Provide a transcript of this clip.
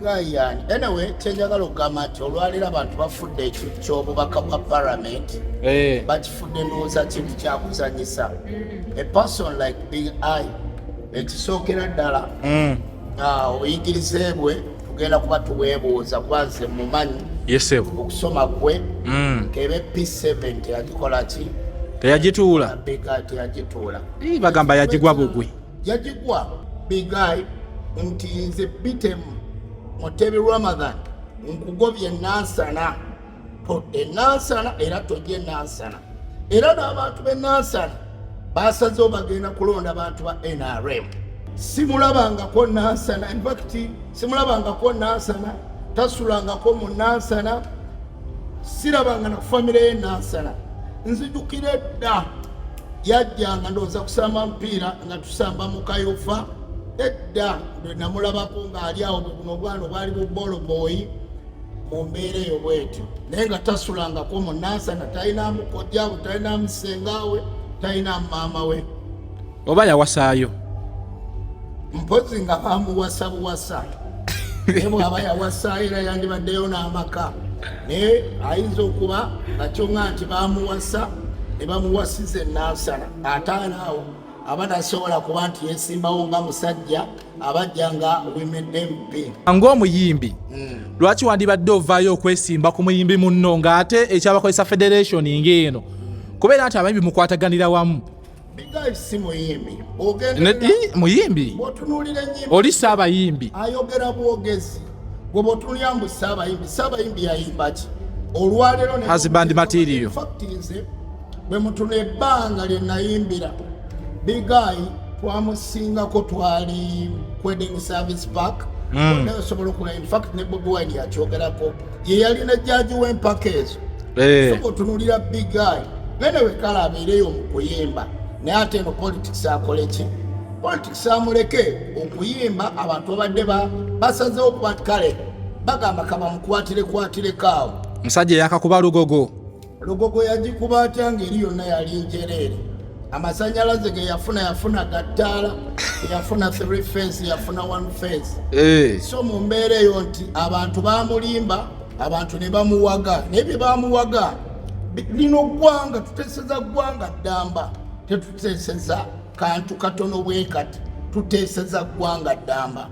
guy anyway kyenjagala okugamba nti olwaliro abantu bafudde ekyobubaka bwa parliament bakifudde ndowooza kintu kyakuzanyisa a person like Big I ekisookera ddala obuyigirize bwe tugenda kuba tuweebuuza kuba nze mumanyi okusoma kwe kebe P7 teyagikola ki teyagituula teyagituula bagamba yagigwa bugwi yagigwa Big I nti nze Bitemu Mutebi Ramadan nkugobye Nansana todde Nansana era tojje Nansana era n'abantu b'e Nansana basazeewo bagenda kulonda abantu ba NRM simulabangako Nansana in fact simulabangako Nansana tasulangako mu Nansana sirabanga na famire ye Nansana nzijukire dda yajjanga ndowooza kusamba mpiira nga tusamba mu kayofa edda namulabako ng'ali awo buno obwana bwali bubbolo boyi mu mbeera eyo bwetyo naye nga tasulangako mu Nansana talina mukojjaawe talina musengaawe talina maama we oba yawasaayo mpozi nga bamuwasa buwasa naye bw'aba yawasaayo era yandibaddeyo n'amaka naye ayinza okuba nga kyonga nti bamuwasa ne bamuwasiza e Nansana ataanaawo aba tasobola kuba nti yesimbawo nga musajja abajja nga women MP ng'omuyimbi lwaki wandibadde ovaayo okwesimba ku muyimbi munno ng'ate ekyabakozesa federation ng'eno kubeera nti abayimbi mukwataganira wamu Bigai si muyimbi muyimbi bw'otunuulira ennyimba oli saabayimbi ayogera bwogezi gwe bw'otunulira mbu saabayimbi yayimba ki olwaleero husband material nze bwe mutuna ebbanga lye nayimbira Bigai twamusingako twali wedding service park naye osobola okulaba in fact ne Bobi Wine yakyogerako ye yalina jjaaji w'empaka ezo so otunulira Bigai nene wekala abeereyo mu kuyimba naye ate eno politics akole ki politics amuleke okuyimba abantu babadde basazeewo okuba kale bagamba kabamukwatireko awo musajja yakakuba lugogo yagikuba atya ngeri yonna yali njereere amasanyalaze ge yafuna gattaala yafuna 3 phase yafuna 1 phase so mu mbeera eyo nti abantu bamulimba abantu ne bamuwaga naye bye bamuwaga lino ggwanga tuteeseza ggwanga ddamba tetuteeseza kantu katono bwe kati tuteeseza ggwanga ddamba